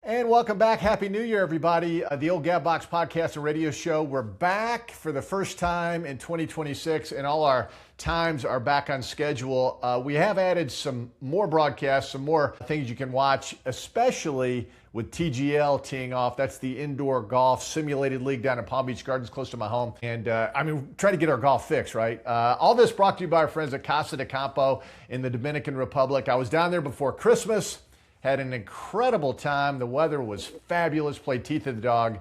And welcome back. Happy New Year, everybody. The Old Gab Box podcast and radio show. We're back for the first time in 2026, and all our times are back on schedule. We have added some more broadcasts, some more things you can watch, especially with TGL teeing off. That's the indoor golf simulated league down in Palm Beach Gardens, close to my home. And trying to get our golf fix, right? All this brought to you by our friends at Casa de Campo in the Dominican Republic. I was down there before Christmas. Had an incredible time. The weather was fabulous. Played Teeth of the Dog.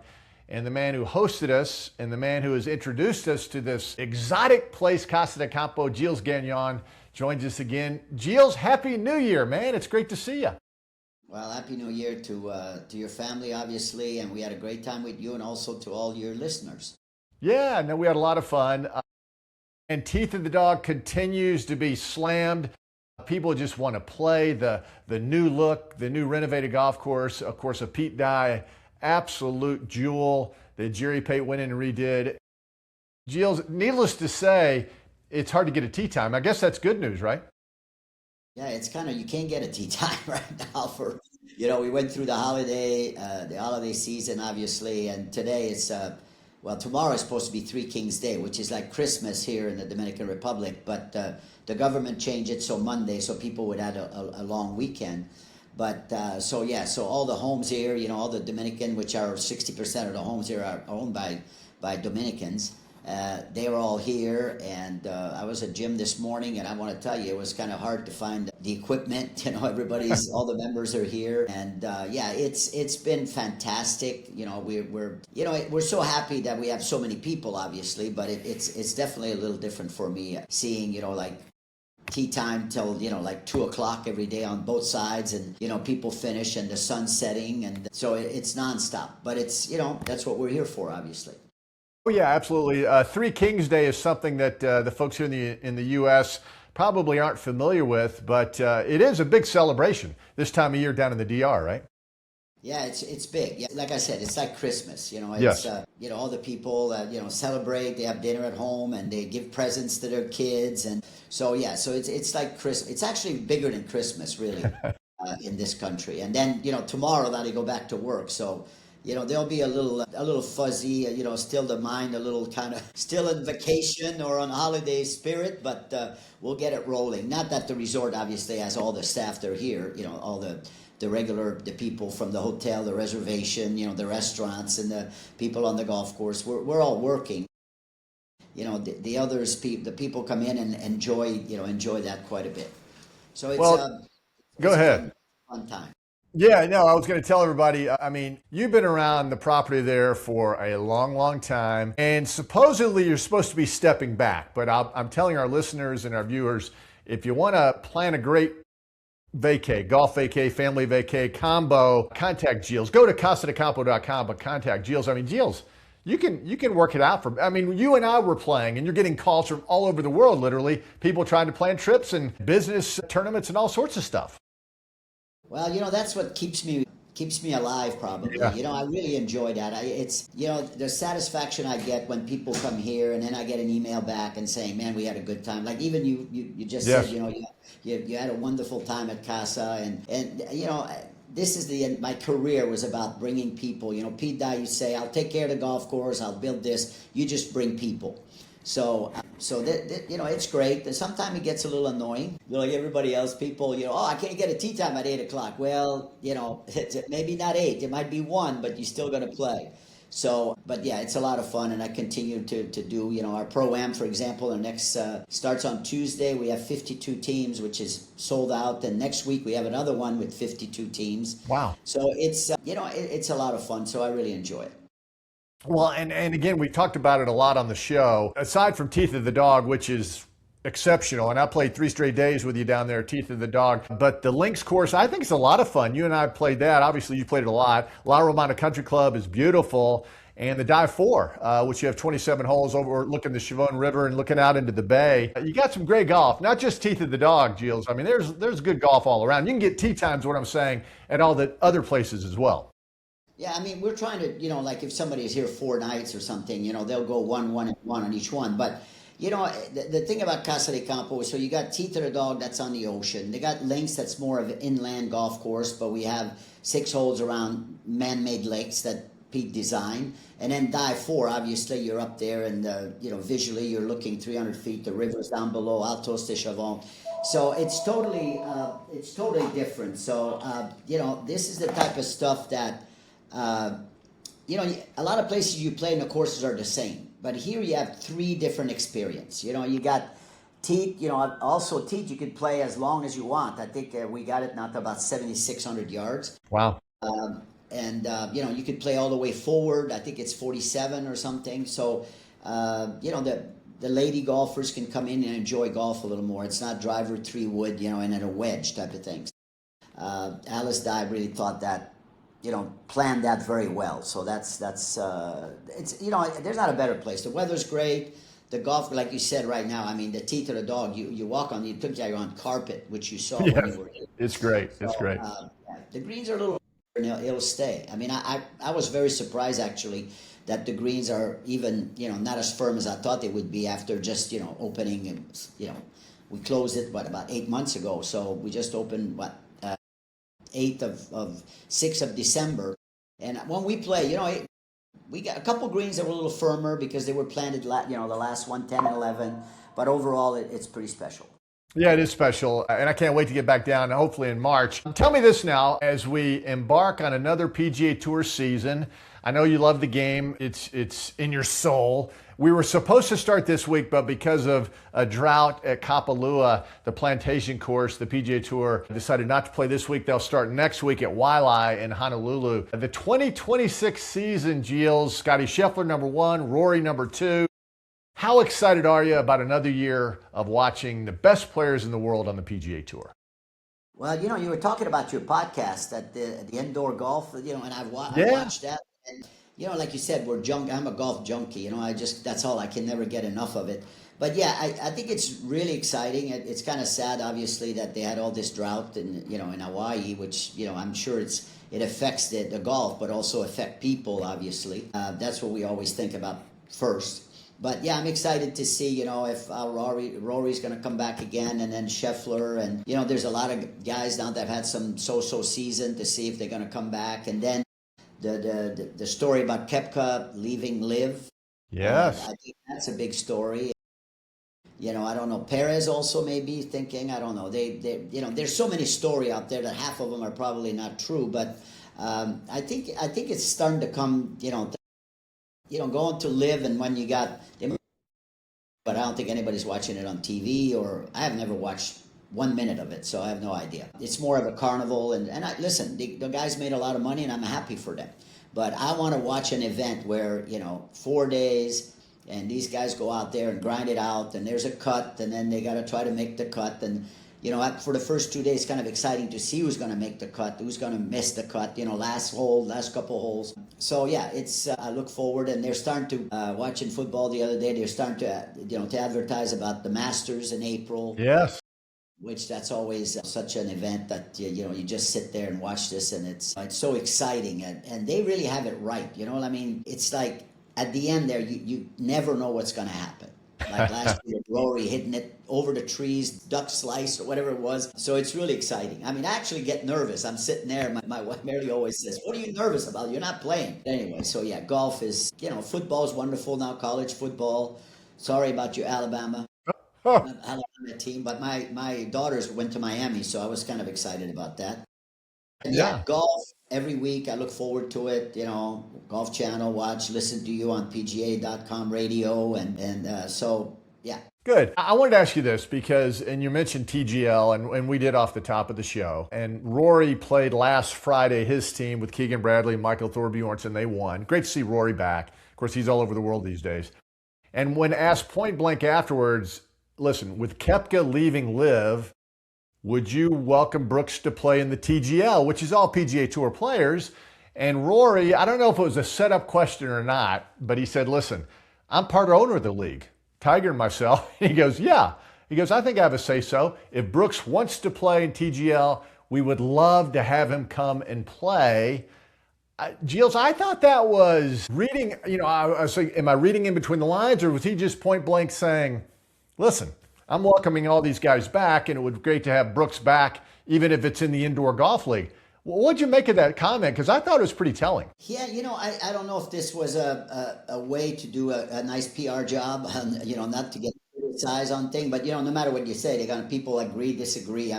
And the man who hosted us and the man who has introduced us to this exotic place, Casa de Campo, Gilles Gagnon, joins us again. Gilles, Happy New Year, man. It's great to see you. Well, Happy New Year to your family, obviously. And we had a great time with you and also to all your listeners. Yeah, no, we had a lot of fun. And Teeth of the Dog continues to be slammed. People just want to play the new look, the new renovated golf course. Of course, a Pete Dye absolute jewel that Jerry Pate went in and redid. Gilles, needless to say, it's hard to get a tee time. I guess that's good news, right? Yeah, it's kind of, you can't get a tee time right now we went through the holiday season, obviously, and today it's, tomorrow is supposed to be Three Kings Day, which is like Christmas here in the Dominican Republic, but the government changed it so Monday, so people would have a long weekend. But so all the homes here, all the Dominican, which are 60% of the homes here are owned by Dominicans. They were all here, and I was at gym this morning, and I want to tell you, it was kind of hard to find the equipment. All the members are here, and it's been fantastic. We're so happy that we have so many people, obviously, but it's definitely a little different for me seeing like tea time till like 2:00 every day on both sides, and people finish and the sun's setting, and so it's nonstop. But it's that's what we're here for, obviously. Oh yeah, absolutely. Three Kings Day is something that the folks here in the U.S. probably aren't familiar with, but it is a big celebration this time of year down in the DR, right? Yeah, it's big. Yeah, like I said, it's like Christmas. Yes. All the people celebrate. They have dinner at home and they give presents to their kids, and so it's like Christmas. It's actually bigger than Christmas, really, in this country. And then tomorrow now they go back to work, so. There'll be a little fuzzy, still the mind a little kind of still in vacation or on holiday spirit, but we'll get it rolling. Not that the resort obviously has all the staff that are here, all the people from the hotel, the reservation, the restaurants and the people on the golf course. We're all working. The others, the people come in and enjoy that quite a bit. So it's go ahead. Fun time. Yeah, no, I was going to tell everybody, you've been around the property there for a long, long time, and supposedly you're supposed to be stepping back, but I'm telling our listeners and our viewers, if you want to plan a great vacay, golf vacay, family vacay, combo, contact Gilles. Go to casadecampo.com, but contact Gilles. Gilles, you can work it out you and I were playing, and you're getting calls from all over the world, literally, people trying to plan trips and business tournaments and all sorts of stuff. Well, that's what keeps me alive, probably. Yeah. I really enjoy that. It's the satisfaction I get when people come here, and then I get an email back and saying, "Man, we had a good time." Like even you just Yes. said, you had a wonderful time at Casa, and this is my career was about bringing people. Pete Dye, you say, "I'll take care of the golf course, I'll build this." You just bring people. So it's great. Sometimes it gets a little annoying. Like everybody else, people, I can't get a tee time at 8:00. Well, it's maybe not 8, it might be 1, but you're still going to play. So, but yeah, it's a lot of fun, and I continue to do, our Pro-Am, for example, the next starts on Tuesday. We have 52 teams, which is sold out. And next week we have another one with 52 teams. Wow. So it's, it's a lot of fun. So I really enjoy it. Well, and again, we talked about it a lot on the show. Aside from Teeth of the Dog, which is exceptional, and I played 3 straight days with you down there, Teeth of the Dog. But the links course, I think it's a lot of fun. You and I played that. Obviously, you played it a lot. La Romana Country Club is beautiful. And the Dive 4, which you have 27 holes overlooking the Chavon River and looking out into the bay. You got some great golf, not just Teeth of the Dog, Gilles. There's good golf all around. You can get tee times, what I'm saying, at all the other places as well. Yeah, we're trying to, like if somebody is here 4 nights or something, they'll go one, and one on each one. But the thing about Casa de Campo is, so you got Teeth of the Dog, that's on the ocean. They got Links, that's more of an inland golf course, but we have 6 holes around man-made lakes that Pete designed. And then Dive 4, obviously, you're up there, and visually you're looking 300 feet. The river's down below, Altos de Chavon. So it's totally different. So this is the type of stuff that a lot of places you play and the courses are the same. But here you have 3 different experiences. You got Teeth, also Teeth you could play as long as you want. I think we got it now to about 7,600 yards. Wow. You could play all the way forward. I think it's 47 or something. So, the lady golfers can come in and enjoy golf a little more. It's not driver 3 wood, and then a wedge type of things. Alice Dye really thought that, planned that very well. So that's there's not a better place. The weather's great. The golf, like you said right now, I mean, the Teeth of the Dog, you walk on, you think you're on carpet, which you saw when you were here. It's great. It's great. The greens are a little, it'll stay. I mean, I was very surprised, actually, that the greens are even, not as firm as I thought they would be after just, opening, and, we closed it, about 8 months ago. So we just opened, 6th of December. And when we play, we got a couple greens that were a little firmer because they were planted, the last one, 10 and 11. But overall, it's pretty special. Yeah, it is special, and I can't wait to get back down, hopefully in March. Tell me this now, as we embark on another PGA Tour season. I know you love the game. It's in your soul. We were supposed to start this week, but because of a drought at Kapalua, the plantation course, the PGA Tour decided not to play this week. They'll start next week at Waialae in Honolulu. The 2026 season, Gilles, Scottie Scheffler #1, Rory #2. How excited are you about another year of watching the best players in the world on the PGA Tour? Well, you were talking about your podcast at the indoor golf, and I watched that. And, like you said, I'm a golf junkie, that's all. I can never get enough of it. But yeah, I think it's really exciting. It's kind of sad, obviously, that they had all this drought in Hawaii, which, I'm sure it affects the golf, but also affect people, obviously. That's what we always think about first. But yeah, I'm excited to see, if Rory's going to come back again, and then Scheffler, and there's a lot of guys now that have had some so-so season, to see if they're going to come back. And then the story about Koepka leaving LIV. Yes, I think that's a big story. I don't know. Perez also may be thinking. I don't know. They there's so many stories out there that half of them are probably not true. But I think it's starting to come. Going to LIV, and when you got, but I don't think anybody's watching it on TV, or I have never watched 1 minute of it, so I have no idea. It's more of a carnival, and listen, the guys made a lot of money, and I'm happy for them. But I want to watch an event where, 4 days, and these guys go out there and grind it out, and there's a cut, and then they got to try to make the cut, and for the first 2 days, kind of exciting to see who's going to make the cut, who's going to miss the cut, last couple holes. So yeah, it's I look forward, and they're starting to watching football the other day. They're starting to to advertise about the Masters in April. Yes. Which that's always such an event that you just sit there and watch this, and it's so exciting, and they really have it right. You know what I mean? It's like at the end there, you never know what's going to happen. Like last year, Rory hitting it over the trees, duck slice or whatever it was. So it's really exciting. I mean, I actually get nervous. I'm sitting there. My wife Mary always says, "What are you nervous about? You're not playing." Anyway, so yeah, golf is, football is wonderful now, college football. Sorry about your Alabama team, but my daughters went to Miami, so I was kind of excited about that. And yeah, golf every week. I look forward to it. Golf Channel, listen to you on PGA.com radio, and so yeah. Good. I wanted to ask you this because, and you mentioned TGL, and we did off the top of the show. And Rory played last Friday, his team with Keegan Bradley, Michael Thorbjornsen. They won. Great to see Rory back. Of course, he's all over the world these days. And when asked point blank afterwards, listen, with Koepka leaving LIV, would you welcome Brooks to play in the TGL, which is all PGA Tour players? And Rory, I don't know if it was a setup question or not, but he said, listen, I'm part owner of the league, Tiger and myself. He goes, yeah. He goes, I think I have a say-so. If Brooks wants to play in TGL, we would love to have him come and play. Gilles, I thought that was reading, I was like, am I reading in between the lines, or was he just point blank saying, listen, I'm welcoming all these guys back, and it would be great to have Brooks back, even if it's in the indoor golf league? Well, what'd you make of that comment? Because I thought it was pretty telling. Yeah, I don't know if this was a way to do a nice PR job, not to get criticized on thing, but no matter what you say, they're gonna people agree, disagree.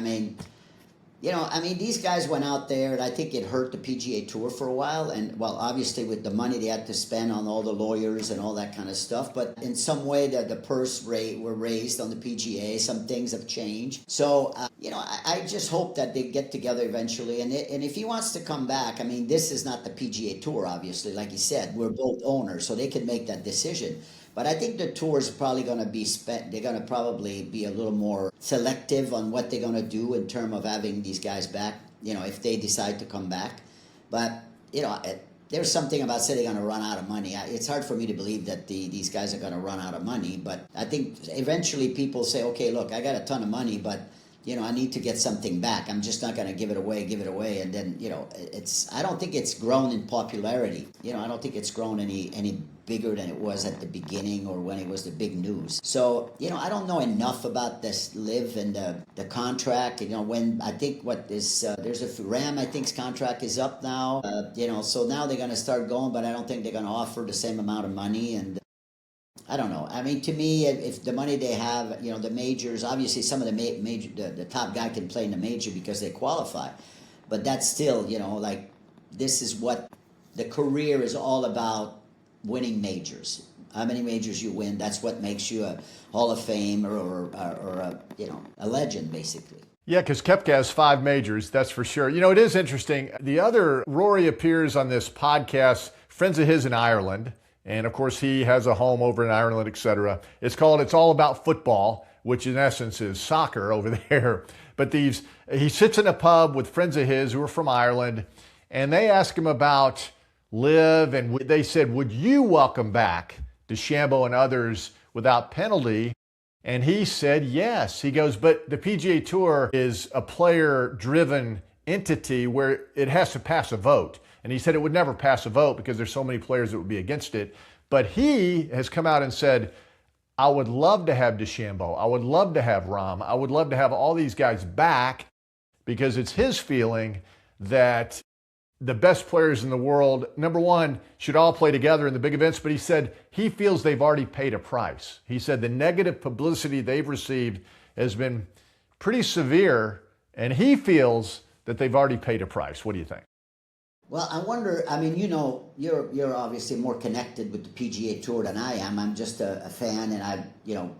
These guys went out there, and I think it hurt the PGA Tour for a while. And, well, obviously with the money they had to spend on all the lawyers and all that kind of stuff. But in some way, the purse rate were raised on the PGA. Some things have changed. So, I just hope that they get together eventually. And if he wants to come back, this is not the PGA Tour, obviously. Like he said, we're both owners, so they can make that decision. But I think the tour is probably going to be spent. They're going to probably be a little more selective on what they're going to do in terms of having these guys back, if they decide to come back. But, there's something about saying they're going to run out of money. It's hard for me to believe that these guys are going to run out of money. But I think eventually people say, okay, look, I got a ton of money, but, I need to get something back. I'm just not going to give it away. And then, I don't think it's grown in popularity. I don't think it's grown any bigger than it was at the beginning or when it was the big news. So, I don't know enough about this LIV and the contract. When I think there's a Ram, I think's contract is up now. So now they're going to start going, but I don't think they're going to offer the same amount of money. And I don't know. To me, if the money they have, the majors, obviously some of the major, the top guy can play in the major because they qualify. But that's still, this is what the career is all about, winning majors. How many majors you win, that's what makes you a Hall of Fame or a legend, basically. Yeah, because Koepka has 5 majors, that's for sure. It is interesting. The other, Rory appears on this podcast, friends of his in Ireland. And of course, he has a home over in Ireland, etc. It's called It's All About Football, which in essence is soccer over there. But he sits in a pub with friends of his who are from Ireland, and they ask him about LIV, and they said, would you welcome back DeChambeau and others without penalty? And he said yes. He goes, but the PGA Tour is a player-driven entity where it has to pass a vote. And he said it would never pass a vote because there's so many players that would be against it. But he has come out and said, I would love to have DeChambeau. I would love to have Rahm. I would love to have all these guys back, because it's his feeling that the best players in the world, number one, should all play together in the big events. But he said he feels they've already paid a price. He said the negative publicity they've received has been pretty severe, and he feels that they've already paid a price. What do you think? Well, I wonder, you're obviously more connected with the PGA Tour than I am. I'm just a fan, and I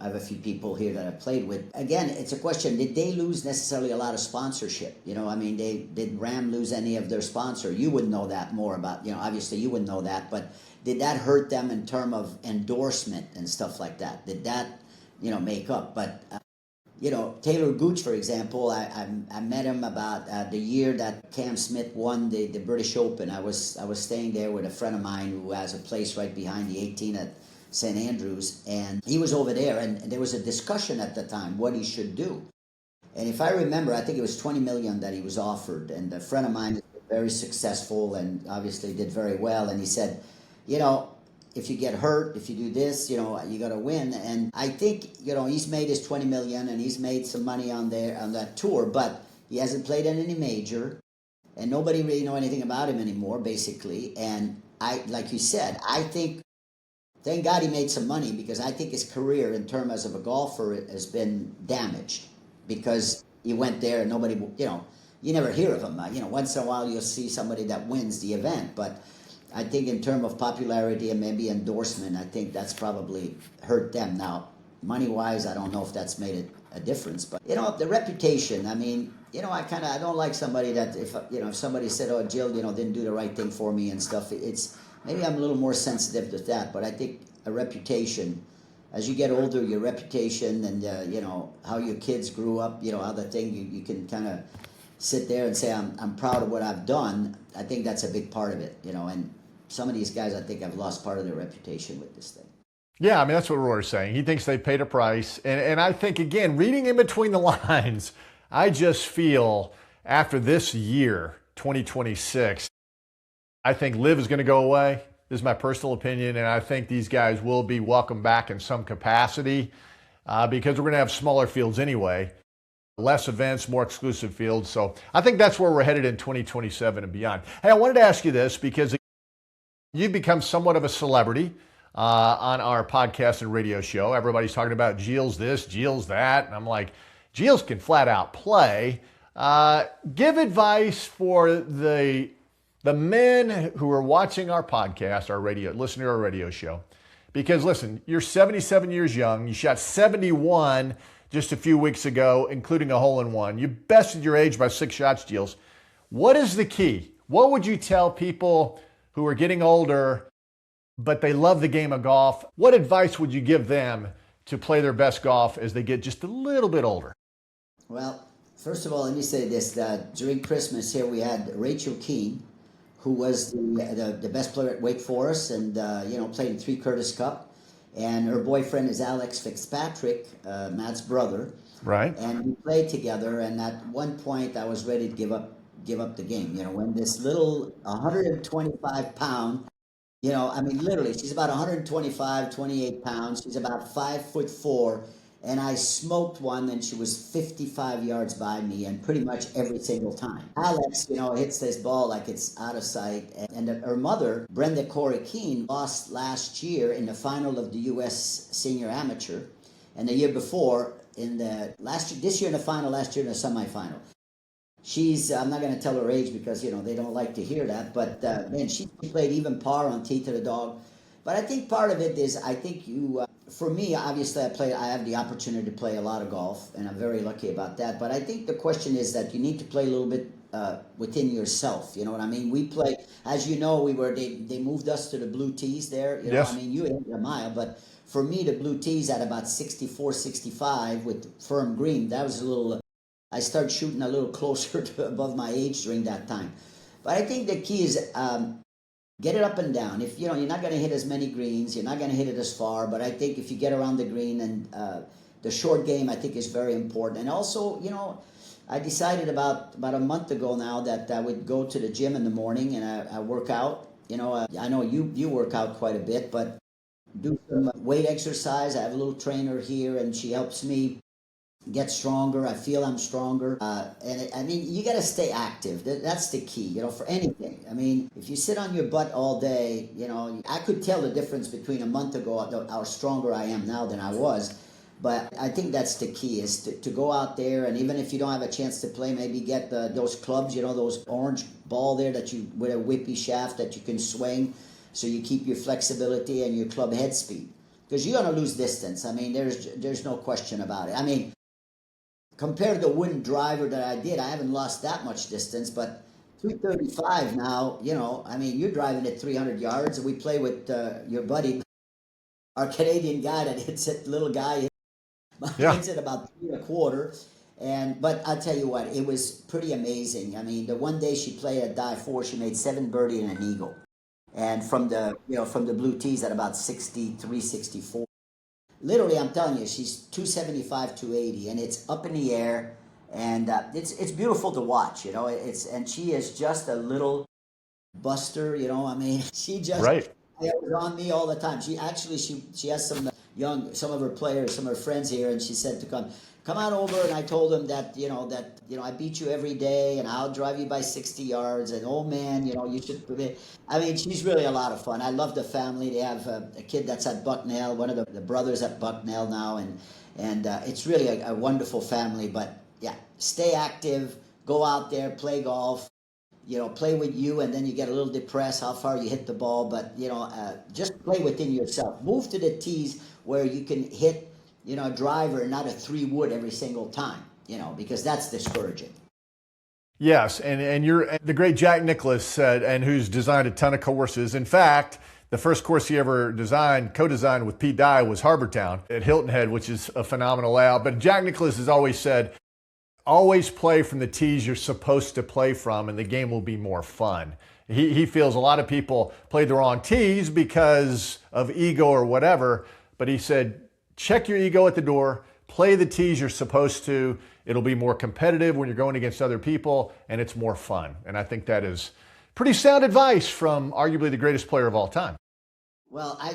have a few people here that I've played with. Again, it's a question, did they lose necessarily a lot of sponsorship? Did Ram lose any of their sponsor? You would know that more about, obviously you wouldn't know that, but did that hurt them in terms of endorsement and stuff like that? Did that, make up? But Taylor Gooch, for example, I met him about the year that Cam Smith won the British Open. I was staying there with a friend of mine who has a place right behind the 18 at St. Andrews, and he was over there, and there was a discussion at the time what he should do. And if I remember, I think it was $20 million that he was offered, and a friend of mine is very successful and obviously did very well, and he said, if you get hurt, if you do this, you got to win. And I think, he's made his $20 million and he's made some money on that tour, but he hasn't played in any major, and nobody really know anything about him anymore, basically. And like you said, I think, thank God he made some money, because I think his career in terms of a golfer has been damaged, because he went there and nobody, you never hear of him. Once in a while you'll see somebody that wins the event, but I think in terms of popularity and maybe endorsement, I think that's probably hurt them. Now, money-wise, I don't know if that's made a difference. But, the reputation, I don't like somebody that if somebody said, oh, Gilles, didn't do the right thing for me and stuff, maybe I'm a little more sensitive to that. But I think a reputation, as you get older, your reputation and, how your kids grew up, other thing, you can kind of sit there and say, I'm proud of what I've done. I think that's a big part of it, and some of these guys, I think, have lost part of their reputation with this thing. Yeah, that's what Rory's saying. He thinks they paid a price. And I think, again, reading in between the lines, I just feel after this year, 2026, I think LIV is going to go away. This is my personal opinion, and I think these guys will be welcomed back in some capacity because we're going to have smaller fields anyway, less events, more exclusive fields. So I think that's where we're headed in 2027 and beyond. Hey, I wanted to ask you this because you've become somewhat of a celebrity on our podcast and radio show. Everybody's talking about Gilles this, Gilles that, and I'm like, Gilles can flat out play. Give advice for the men who are watching our podcast, our radio, listening to our radio show. Because listen, you're 77 years young. You shot 71 just a few weeks ago, including a hole-in-one. You bested your age by 6 shots, Gilles. What is the key? What would you tell people who are getting older, but they love the game of golf? What advice would you give them to play their best golf as they get just a little bit older? Well, first of all, let me say this, that during Christmas here we had Rachel Keane, who was the best player at Wake Forest and, played in 3 Curtis Cup. And her boyfriend is Alex Fitzpatrick, Matt's brother. Right. And we played together, and at one point I was ready to give up the game. When this little 125-pound, literally, she's about 28 pounds. She's about 5'4", and I smoked one, and she was 55 yards by me, and pretty much every single time. Alex, hits this ball like it's out of sight, and her mother, Brenda Corey Keene, lost last year in the final of the U.S. Senior Amateur, and the year before this year in the final, last year in the semifinal. She's, I'm not going to tell her age because, they don't like to hear that, but man, she played even par on tee to the dog. But I think part of it is, for me, obviously I have the opportunity to play a lot of golf, and I'm very lucky about that. But I think the question is that you need to play a little bit within yourself. You know what I mean? We play, as you know, they moved us to the blue tees there. Yes. You hit a mile, but for me, the blue tees at about 64, 65 with firm green, that was a little, I started shooting a little closer to above my age during that time. But I think the key is, get it up and down. If you're not going to hit as many greens, you're not going to hit it as far. But I think if you get around the green, and the short game, I think is very important. And also, I decided about a month ago now that I would go to the gym in the morning and I work out. I know you work out quite a bit, but do some weight exercise. I have a little trainer here, and she helps me get stronger. I feel I'm stronger. You got to stay active. That's the key, for anything. If you sit on your butt all day, I could tell the difference between a month ago, how stronger I am now than I was. But I think that's the key, is to go out there, and even if you don't have a chance to play, maybe get those clubs, those orange ball there with a whippy shaft that you can swing, so you keep your flexibility and your club head speed. Because you're going to lose distance. There's no question about it. Compared to the wooden driver that I did, I haven't lost that much distance, but 235 now, you're driving at 300 yards, and we play with your buddy, our Canadian guy that hits it, little guy, hits it about 3.25. But I'll tell you what, it was pretty amazing. The one day she played at Die 4, she made 7 birdie and an eagle. And from the blue tees at about 63, 64. Literally, I'm telling you, she's 275, 280, and it's up in the air, and it's beautiful to watch. And she is just a little buster. She just was on me all the time. She has some of her players, some of her friends here, and she said to come on over, and I told them that I beat you every day, and I'll drive you by 60 yards, and oh man, you should. She's really a lot of fun. I love the family. They have a kid that's at Bucknell, one of the brothers at Bucknell now, and it's really a wonderful family. But yeah, stay active, go out there, play golf. Play with you, and then you get a little depressed how far you hit the ball. But just play within yourself. Move to the tees where you can hit a driver and not a 3-wood every single time, because that's discouraging. Yes, and the great Jack Nicklaus said, and who's designed a ton of courses. In fact, the first course he ever co-designed with Pete Dye was Harbortown at Hilton Head, which is a phenomenal layout. But Jack Nicklaus has always said, always play from the tees you're supposed to play from, and the game will be more fun. He feels a lot of people played the wrong tees because of ego or whatever, but he said, check your ego at the door, play the tees you're supposed to. It'll be more competitive when you're going against other people, and it's more fun. And I think that is pretty sound advice from arguably the greatest player of all time. Well, I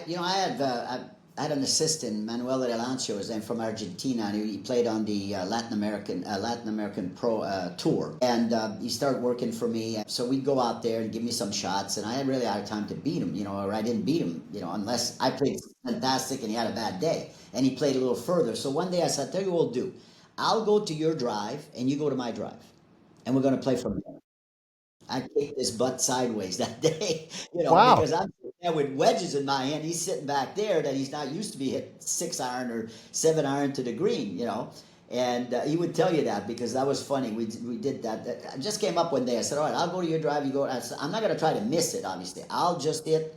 had an assistant, Manuel Relancio, his name, from Argentina, and he played on the Latin American Pro Tour, and he started working for me. So we'd go out there and give me some shots, and I had really had time to beat him, or I didn't beat him, unless I played fantastic and he had a bad day, and he played a little further. So one day I said, "Tell you what we'll do, I'll go to your drive, and you go to my drive, and we're going to play from there." I kicked his butt sideways that day, Wow. because I'm sitting there with wedges in my hand. He's sitting back there that he's not used to be hit 6-iron or 7-iron to the green, And he would tell you that because that was funny. We did that. I just came up one day. I said, "All right, I'll go to your drive. You go." I said, "I'm not going to try to miss it, obviously. I'll just hit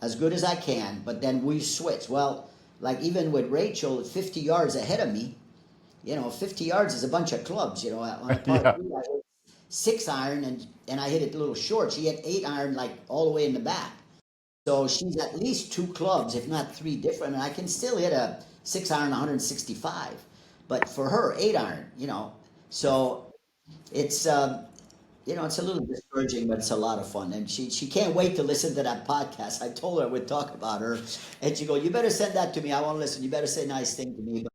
as good as I can, but then we switch." Well, like even with Rachel, 50 yards ahead of me, 50 yards is a bunch of clubs, on a par Yeah. three, I hit 6-iron and I hit it a little short. She hit 8-iron like all the way in the back. So she's at least 2 clubs, if not 3 different. And I can still hit a 6-iron 165. But for her, 8-iron, So it's it's a little discouraging, but it's a lot of fun. And she can't wait to listen to that podcast. I told her I would talk about her, and she go, "You better send that to me. I want to listen. You better say nice thing to me." But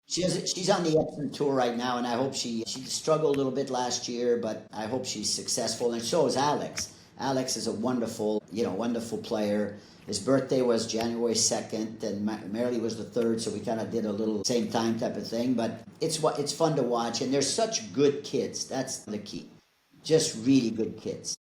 she's on the Epsom tour right now, and I hope she struggled a little bit last year, but I hope she's successful. And so is Alex. Alex is a wonderful player. His birthday was January 2nd, and Marilee was the 3rd, so we kind of did a little same time type of thing. But it's fun to watch, and they're such good kids. That's the key. Just really good kids.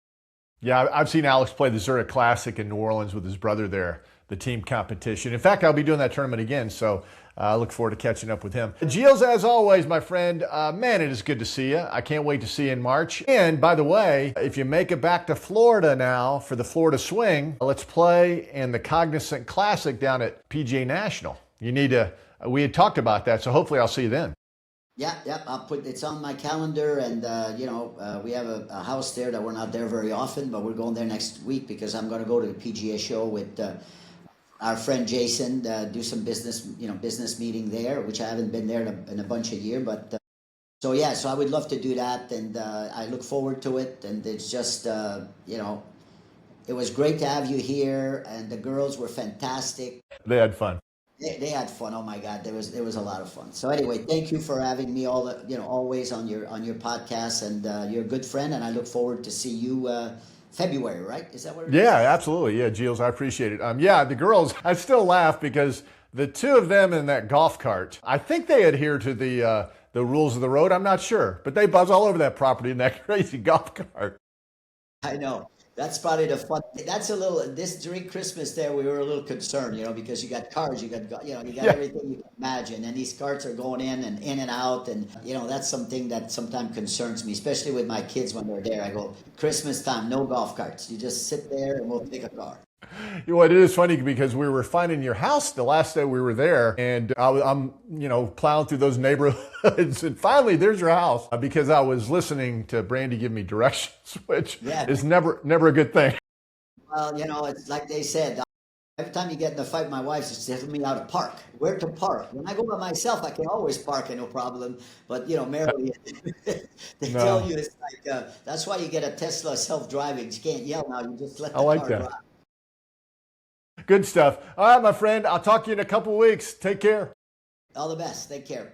Yeah, I've seen Alex play the Zurich Classic in New Orleans with his brother there, the team competition. In fact, I'll be doing that tournament again, so I look forward to catching up with him. Gilles, as always, my friend, man, it is good to see you. I can't wait to see you in March. And by the way, if you make it back to Florida now for the Florida Swing, let's play in the Cognizant Classic down at PGA National. We had talked about that, so hopefully I'll see you then. Yeah, it's on my calendar, and we have a house there that we're not there very often, but we're going there next week because I'm going to go to the PGA show with our friend Jason, do some business meeting there, which I haven't been there in a bunch of years, but so I would love to do that, and I look forward to it, and it's just it was great to have you here, and the girls were fantastic. They had fun. They had fun. Oh my God, there was a lot of fun. So anyway, thank you for having me always on your podcast, and you're a good friend, and I look forward to see you February, right? Is that what it is? Yeah, absolutely. Yeah, Gilles, I appreciate it. The girls, I still laugh because the 2 of them in that golf cart, I think they adhere to the rules of the road. I'm not sure, but they buzz all over that property in that crazy golf cart. I know. That's probably the fun. That's during Christmas there, we were a little concerned, because you got cars, you got everything you can imagine. And these carts are going in and out. And, that's something that sometimes concerns me, especially with my kids when they're there. I go, Christmas time, no golf carts. You just sit there and we'll take a car. It is funny because we were finding your house the last day we were there, and I'm plowing through those neighborhoods, and finally there's your house because I was listening to Brandy give me directions, which is never a good thing. Well, it's like they said, every time you get in a fight, my wife just tells me how to park, where to park. When I go by myself, I can always park, no problem. But Marilee, they tell you it's like that's why you get a Tesla self-driving. You can't yell now; you just let the car drive. Good stuff. All right, my friend. I'll talk to you in a couple of weeks. Take care. All the best. Take care.